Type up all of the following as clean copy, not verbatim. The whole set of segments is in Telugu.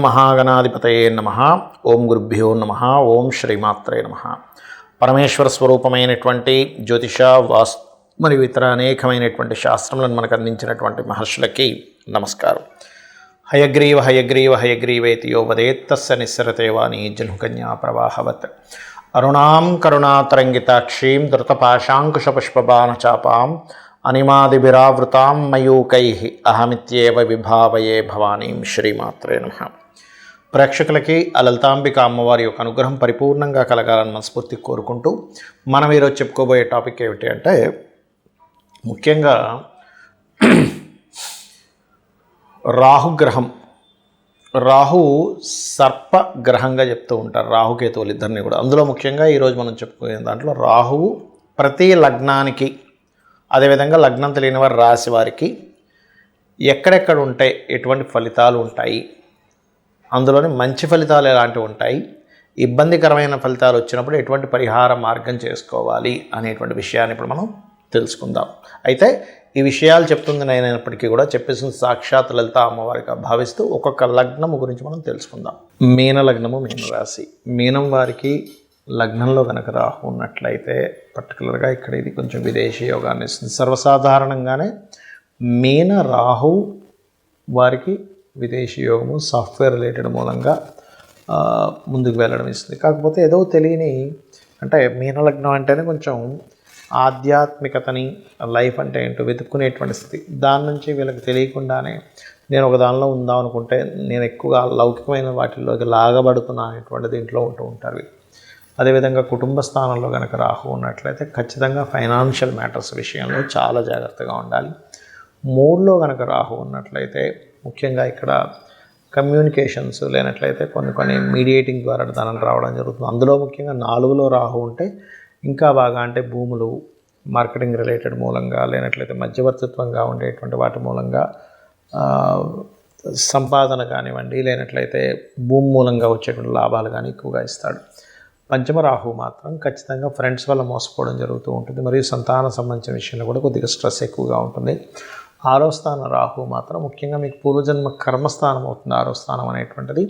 మహాగణాధిపతయే నమః. ఓం గురుభ్యో నమః. ఓం శ్రీమాత్రే నమః. పరమేశ్వర స్వరూపమైనటువంటి జ్యోతిష మరియు ఇతర అనేకమైనటువంటి శాస్త్రములను మనకు అందించినటువంటి మహర్షులకి నమస్కారం. హయగ్రీవ హయగ్రీవ హయగ్రీవేతి యో వదేత్తస్య నిస్సరతే వాణి జన్హుకన్యా ప్రవాహవత్. అరుణాం కరుణాతరంగితాక్షీం ధృతపాశాంకుశపుష్పబాణచాపాం అనిమాదిభిరావృతాం మయూకైః అహమిత్యేవ విభావయే భవానీం. శ్రీమాత్రే నమః. ప్రేక్షకులకి ఆ లలితాంబిక అమ్మవారి యొక్క అనుగ్రహం పరిపూర్ణంగా కలగాలని మనస్ఫూర్తి కోరుకుంటూ మనం ఈరోజు చెప్పుకోబోయే టాపిక్ ఏమిటి అంటే, ముఖ్యంగా రాహుగ్రహం. రాహు సర్పగ్రహంగా చెప్తూ ఉంటారు, రాహుకేతువులు ఇద్దరిని కూడా. అందులో ముఖ్యంగా ఈరోజు మనం చెప్పుకునే దాంట్లో రాహువు ప్రతి లగ్నానికి, అదేవిధంగా లగ్నం తెలియని వారి రాశి వారికి ఎక్కడెక్కడ ఉంటాయి, ఎటువంటి ఫలితాలు ఉంటాయి, అందులోని మంచి ఫలితాలు ఎలాంటివి ఉంటాయి, ఇబ్బందికరమైన ఫలితాలు వచ్చినప్పుడు ఎటువంటి పరిహార మార్గం చేసుకోవాలి అనేటువంటి విషయాన్ని ఇప్పుడు మనం తెలుసుకుందాం. అయితే ఈ విషయాలు చెప్తుంది నేనైనప్పటికీ కూడా చెప్పేసిన సాక్షాత్ లలిత అమ్మవారిగా భావిస్తూ ఒక్కొక్క లగ్నము గురించి మనం తెలుసుకుందాం. మీన లగ్నము, మీన రాశి. మీనం వారికి లగ్నంలో కనుక రాహు ఉన్నట్లయితే పర్టికులర్గా ఇక్కడ ఇది కొంచెం విదేశీ యోగాన్ని ఇస్తుంది. సర్వసాధారణంగానే మీన రాహు వారికి విదేశీ యోగము, సాఫ్ట్వేర్ రిలేటెడ్ మూలంగా ముందుకు వెళ్ళడం ఇస్తుంది. కాకపోతే ఏదో తెలియని, అంటే మీన లగ్నం అంటేనే కొంచెం ఆధ్యాత్మికతని, లైఫ్ అంటే ఏంటో వెతుక్కునేటువంటి స్థితి. దాని నుంచి వీళ్ళకి తెలియకుండానే నేను ఒక దానిలో ఉందాం అనుకుంటే నేను ఎక్కువగా లౌకికమైన వాటిల్లోకి లాగబడుతున్నా అనేటువంటి దీంట్లో ఉంటూ ఉంటారు. అదేవిధంగా కుటుంబ స్థానంలో కనుక రాహు ఉన్నట్లయితే ఖచ్చితంగా ఫైనాన్షియల్ మ్యాటర్స్ విషయంలో చాలా జాగ్రత్తగా ఉండాలి. మూడులో కనుక రాహు ఉన్నట్లయితే ముఖ్యంగా ఇక్కడ కమ్యూనికేషన్స్ లేనట్లయితే కొన్ని మీడియేటింగ్ ద్వారా ధనం రావడం జరుగుతుంది. అందులో ముఖ్యంగా 4లో రాహు ఉంటే ఇంకా బాగా, అంటే భూములు, మార్కెటింగ్ రిలేటెడ్ మూలంగా లేనట్లయితే మధ్యవర్తిత్వంగా ఉండేటువంటి వాటి మూలంగా సంపాదన కానివ్వండి, లేనట్లయితే భూమి మూలంగా వచ్చేటువంటి లాభాలు కానీ ఎక్కువగా ఇస్తాడు. పంచమ రాహు మాత్రం ఖచ్చితంగా ఫ్రెండ్స్ వల్ల మోసపోవడం జరుగుతూ ఉంటుంది, మరియు సంతాన సంబంధించిన విషయంలో కూడా కొద్దిగా స్ట్రెస్ ఎక్కువగా ఉంటుంది. 6వ స్థానం రాహు మాత్రం ముఖ్యంగా మీకు పూర్వజన్మ కర్మస్థానం అవుతుంది 6వ స్థానం అనేటువంటిది.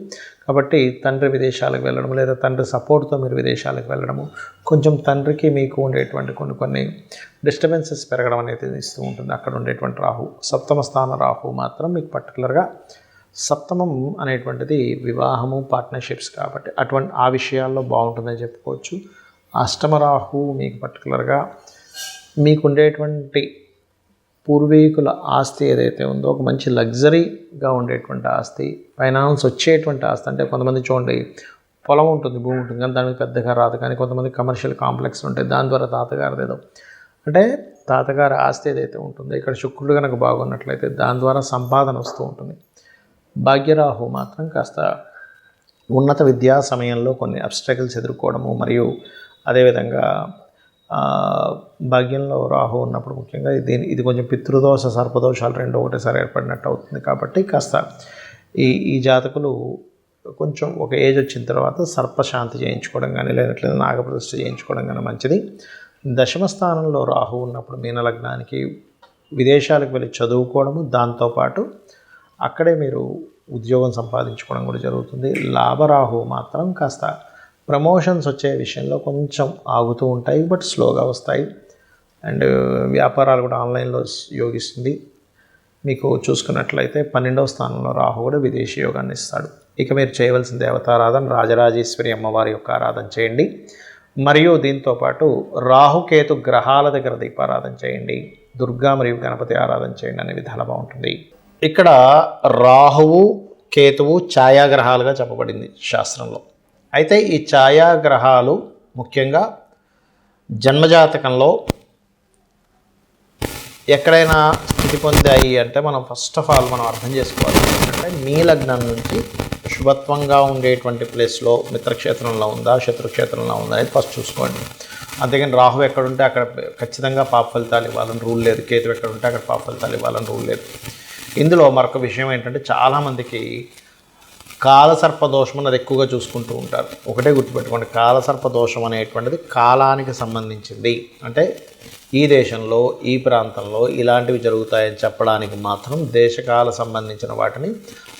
కాబట్టి తండ్రి విదేశాలకు వెళ్ళడం, లేదా తండ్రి సపోర్ట్తో మీరు విదేశాలకు వెళ్ళడము, కొంచెం తండ్రికి మీకు ఉండేటువంటి కొన్ని డిస్టర్బెన్సెస్ పెరగడం అనేది ఇస్తూ ఉంటుంది అక్కడ ఉండేటువంటి రాహు. 7వ స్థాన రాహు మాత్రం మీకు పర్టికులర్గా సప్తమం అనేటువంటిది వివాహము, పార్ట్నర్షిప్స్, కాబట్టి ఆ విషయాల్లో బాగుంటుందని చెప్పుకోవచ్చు. 8వ రాహు మీకు పర్టికులర్గా మీకు ఉండేటువంటి పూర్వీకుల ఆస్తి ఏదైతే ఉందో, ఒక మంచి లగ్జరీగా ఉండేటువంటి ఆస్తి, ఫైనాన్స్ వచ్చేటువంటి ఆస్తి. అంటే కొంతమంది చూడండి పొలం ఉంటుంది, భూమి ఉంటుంది, కానీ దానికి పెద్దగా రాదు. కానీ కొంతమంది కమర్షియల్ కాంప్లెక్స్ ఉంటాయి, దాని ద్వారా తాతగారిది ఏదో, అంటే తాతగారి ఆస్తి ఏదైతే ఉంటుందో, ఇక్కడ శుక్రుడు కనుక బాగున్నట్లయితే దాని ద్వారా సంపాదన వస్తూ ఉంటుంది. భాగ్యరాహు మాత్రం కాస్త ఉన్నత విద్యా సమయంలో కొన్ని అబ్స్ట్రకల్స్ ఎదుర్కోవడము, మరియు అదేవిధంగా భాగ్యంలో రాహు ఉన్నప్పుడు ముఖ్యంగా ఇది కొంచెం పితృదోష, సర్పదోషాలు రెండు ఒకటేసారి ఏర్పడినట్టు అవుతుంది. కాబట్టి కాస్త ఈ జాతకులు కొంచెం ఒక ఏజ్ వచ్చిన తర్వాత సర్పశాంతి చేయించుకోవడం కానీ, లేనట్లేదు నాగప్రతిష్ఠ చేయించుకోవడం కానీ మంచిది. 10వ స్థానంలో రాహు ఉన్నప్పుడు మీనలగ్నానికి విదేశాలకు వెళ్ళి చదువుకోవడము, దాంతోపాటు అక్కడే మీరు ఉద్యోగం సంపాదించుకోవడం కూడా జరుగుతుంది. లాభరాహు మాత్రం కాస్త ప్రమోషన్స్ వచ్చే విషయంలో కొంచెం ఆగుతూ ఉంటాయి, బట్ స్లోగా వస్తాయి. అండ్ వ్యాపారాలు కూడా ఆన్లైన్లో యోగిస్తుంది. మీకు చూసుకున్నట్లయితే 12వ స్థానంలో రాహు కూడా విదేశీ యోగాన్ని ఇస్తాడు. ఇక మీరు చేయవలసిన దేవతారాధన రాజరాజేశ్వరి అమ్మవారి యొక్క ఆరాధన చేయండి, మరియు దీంతోపాటు రాహుకేతు గ్రహాల దగ్గర దీపారాధన చేయండి, దుర్గా మరియు గణపతి ఆరాధన చేయండి అనే విధాలు బాగుంటుంది. ఇక్కడ రాహువు, కేతువు ఛాయాగ్రహాలుగా చెప్పబడింది శాస్త్రంలో. అయితే ఈ ఛాయాగ్రహాలు ముఖ్యంగా జన్మజాతకంలో ఎక్కడైనా స్థితి పొందాయి అంటే మనం ఫస్ట్ ఆఫ్ ఆల్ మనం అర్థం చేసుకోవాలి ఏంటంటే, మీ లగ్నం నుంచి శుభత్వంగా ఉండేటువంటి ప్లేస్లో మిత్రక్షేత్రంలో ఉందా, శత్రుక్షేత్రంలో ఉందా అనేది ఫస్ట్ చూసుకోండి. అంతేగాని రాహు ఎక్కడుంటే అక్కడ ఖచ్చితంగా పాప ఫలితాలు ఇవ్వాలని రూల్ లేదు, కేతు ఎక్కడుంటే అక్కడ పాప ఫలితాలు ఇవ్వాలని రూల్ లేదు. ఇందులో మరొక విషయం ఏంటంటే, చాలామందికి కాలసర్ప దోషం అనేది ఎక్కువగా చూసుకుంటూ ఉంటారు. ఒకటే గుర్తుపెట్టుకోండి, కాలసర్ప దోషం అనేటువంటిది కాలానికి సంబంధించింది. అంటే ఈ దేశంలో ఈ ప్రాంతంలో ఇలాంటివి జరుగుతాయని చెప్పడానికి మాత్రం దేశకాల సంబంధించిన వాటిని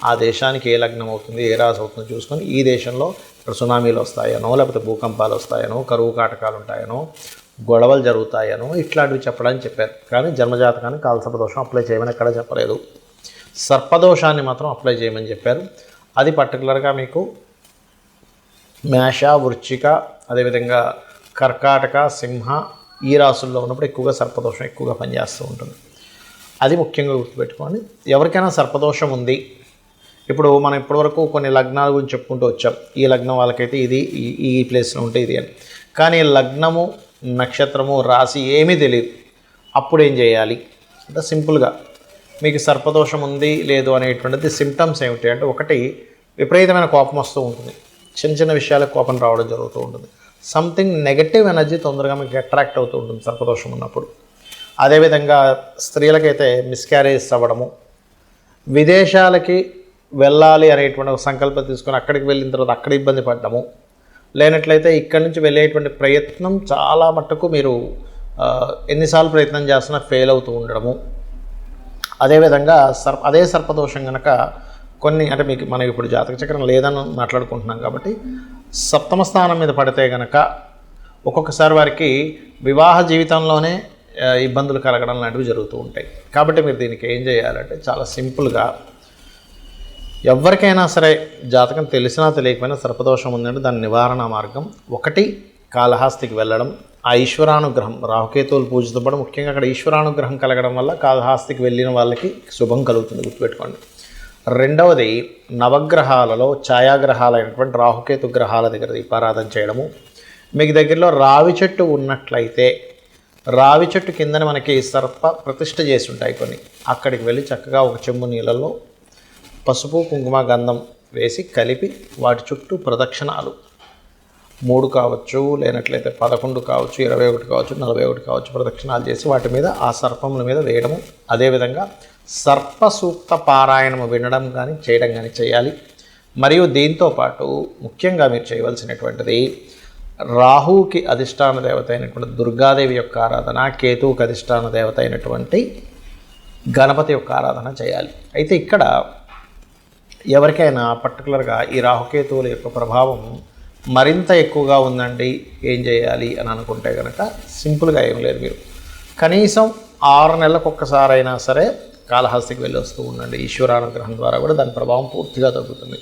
ఆ దేశానికి ఏ లగ్నం అవుతుంది ఏ రాశి అవుతుందో చూసుకొని ఈ దేశంలో సునామీలు వస్తాయనో లేకపోతే భూకంపాలు వస్తాయనో కరువు కాటకాలు ఉంటాయనో గొడవలు జరుగుతాయనో ఇట్లాంటివి చెప్పడానికి చెప్పారు. కానీ జన్మజాతకానికి కాలసర్ప దోషం అప్లై చేయమని ఎక్కడ చెప్పలేదు. సర్పదోషాన్ని మాత్రం అప్లై చేయమని చెప్పారు. అది పర్టికులర్గా మీకు మేష వృశ్చిక అదేవిధంగా కర్కాటక సింహ ఈ రాసుల్లో ఉన్నప్పుడు ఎక్కువగా సర్పదోషం ఎక్కువగా పనిచేస్తూ ఉంటుంది. అది ముఖ్యంగా గుర్తుపెట్టుకోండి. ఎవరికైనా సర్పదోషం ఉంది, ఇప్పుడు మనం ఇప్పటివరకు కొన్ని లగ్నాల గురించి చెప్పుకుంటూ వచ్చాం, ఈ లగ్నం వాళ్ళకైతే ఇది ఈ ప్లేస్లో ఉంటే ఇది అని. కానీ లగ్నము నక్షత్రము రాశి ఏమీ తెలియదు, అప్పుడు ఏం చేయాలి అంటే సింపుల్గా మీకు సర్పదోషం ఉంది లేదు అనేటువంటిది సిమ్టమ్స్ ఏమిటి అంటే, ఒకటి విపరీతమైన కోపం వస్తూ ఉంటుంది, చిన్న చిన్న విషయాలకు కోపం రావడం జరుగుతూ ఉంటుంది, సంథింగ్ నెగటివ్ ఎనర్జీ తొందరగా మీకు అట్రాక్ట్ అవుతూ ఉంటుంది సర్పదోషం ఉన్నప్పుడు. అదేవిధంగా స్త్రీలకైతే మిస్క్యారేజ్ అవ్వడము, విదేశాలకి వెళ్ళాలి అనేటువంటి ఒక సంకల్పం తీసుకొని అక్కడికి వెళ్ళిన తర్వాత అక్కడ ఇబ్బంది పడ్డము, లేనట్లయితే ఇక్కడి నుంచి వెళ్ళేటువంటి ప్రయత్నం చాలా మట్టుకు మీరు ఎన్నిసార్లు ప్రయత్నం చేస్తున్నా ఫెయిల్ అవుతూ ఉండడము. అదేవిధంగా అదే సర్పదోషం కనుక కొన్ని అంటే మీకు మనకి ఇప్పుడు జాతక చక్రం లేదని మాట్లాడుకుంటున్నాం కాబట్టి సప్తమ స్థానం మీద పడితే కనుక ఒక్కొక్కసారి వారికి వివాహ జీవితంలోనే ఇబ్బందులు కలగడం లాంటివి జరుగుతూ ఉంటాయి. కాబట్టి మీరు దీనికి ఏం చేయాలంటే చాలా సింపుల్గా ఎవరికైనా సరే జాతకం తెలిసినా తెలియకపోయినా సర్పదోషం ఉందంటే దాని నివారణ మార్గం ఒకటి కాళహస్తికి వెళ్ళడం, ఆ ఈశ్వరానుగ్రహం రాహుకేతువులు పూజితో పాటు ముఖ్యంగా అక్కడ ఈశ్వరానుగ్రహం కలగడం వల్ల కాళహస్తికి వెళ్ళిన వాళ్ళకి శుభం కలుగుతుంది, గుర్తుపెట్టుకోండి. రెండవది నవగ్రహాలలో ఛాయాగ్రహాలైనటువంటి రాహుకేతు గ్రహాల దగ్గర దీపారాధన చేయడము. మీకు దగ్గరలో రావి చెట్టు ఉన్నట్లయితే రావి చెట్టు కిందని మనకి సర్ప ప్రతిష్ఠ చేసి ఉంటాయి కొన్ని, అక్కడికి వెళ్ళి చక్కగా ఒక చెంబు నీళ్ళల్లో పసుపు కుంకుమ గంధం వేసి కలిపి వాటి చుట్టూ ప్రదక్షిణాలు 3 కావచ్చు, లేనట్లయితే 11 కావచ్చు, 21 కావచ్చు, 41 కావచ్చు ప్రదక్షిణాలు చేసి వాటి మీద ఆ సర్పముల మీద వేయడము. అదేవిధంగా సర్ప సూక్త పారాయణము వినడం కానీ చేయడం కానీ చేయాలి. మరియు దీంతోపాటు ముఖ్యంగా మీరు చేయవలసినటువంటిది రాహువుకి అధిష్టాన దేవత అయినటువంటి దుర్గాదేవి యొక్క ఆరాధన, కేతువుకి అధిష్టాన దేవత అయినటువంటి గణపతి యొక్క ఆరాధన చేయాలి. అయితే ఇక్కడ ఎవరికైనా పర్టికులర్గా ఈ రాహుకేతువుల యొక్క ప్రభావం మరింత ఎక్కువగా ఉందండి ఏం చేయాలి అని అనుకుంటే కనుక సింపుల్గా ఏం లేదు, మీరు కనీసం 6 నెలలకు ఒక్కసారైనా సరే కాళహస్తికి వెళ్ళి వస్తూ ఉండండి. ఈశ్వరానుగ్రహం ద్వారా కూడా దాని ప్రభావం పూర్తిగా తగ్గుతుంది.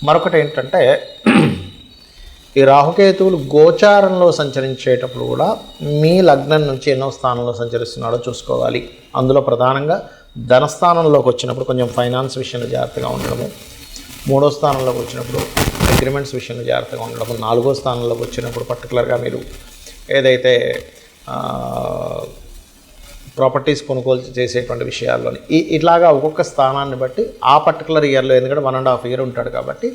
మరొకటి ఏంటంటే ఈ రాహుకేతువులు గోచారంలో సంచరించేటప్పుడు కూడా మీ లగ్నం నుంచి ఎన్నో స్థానంలో సంచరిస్తున్నాడో చూసుకోవాలి. అందులో ప్రధానంగా ధనస్థానంలోకి వచ్చినప్పుడు కొంచెం ఫైనాన్స్ విషయంలో జాగ్రత్తగా ఉండడము, 3వ స్థానంలోకి వచ్చినప్పుడు అగ్రిమెంట్స్ విషయంలో జాగ్రత్తగా ఉండడము, 4వ స్థానంలోకి వచ్చినప్పుడు పర్టికులర్గా మీరు ఏదైతే ప్రాపర్టీస్ కొనుగోలు చేసేటువంటి విషయాల్లోని ఇట్లాగా ఒక్కొక్క స్థానాన్ని బట్టి ఆ పర్టికులర్ ఇయర్లో, ఎందుకంటే 1.5 ఇయర్ ఉంటాడు కాబట్టి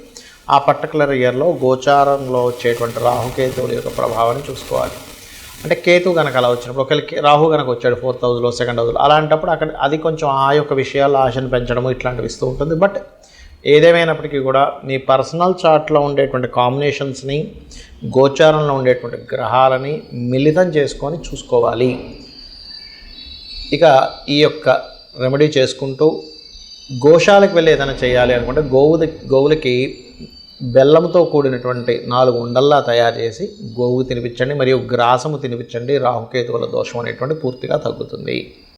ఆ పర్టికులర్ ఇయర్లో గోచారంలో వచ్చేటువంటి రాహుకేతువుల యొక్క ప్రభావాన్ని చూసుకోవాలి. అంటే కేతు కనుక అలా వచ్చినప్పుడు ఒకరికి రాహు కనుక వచ్చాడు 4th హౌస్లో 2nd హౌస్లో అలాంటప్పుడు అక్కడ అది కొంచెం ఆ యొక్క విషయాల్లో ఆశను పెంచడము ఇట్లాంటివి ఇస్తూ ఉంటుంది. బట్ ఏదేమైనప్పటికీ కూడా మీ పర్సనల్ చార్ట్లో ఉండేటువంటి కాంబినేషన్స్ని గోచారంలో ఉండేటువంటి గ్రహాలని మిళితం చేసుకొని చూసుకోవాలి. ఇక ఈ యొక్క రెమెడీ చేసుకుంటూ గోశాలకు వెళ్ళి ఏదైనా చేయాలి అనుకుంటే గోవులకి బెల్లంతో కూడినటువంటి 4 ఉండల్లా తయారు చేసి గోవు తినిపించండి, మరియు గ్రాసము తినిపించండి. రాహుకేతువుల దోషం అనేటువంటి పూర్తిగా తగ్గుతుంది.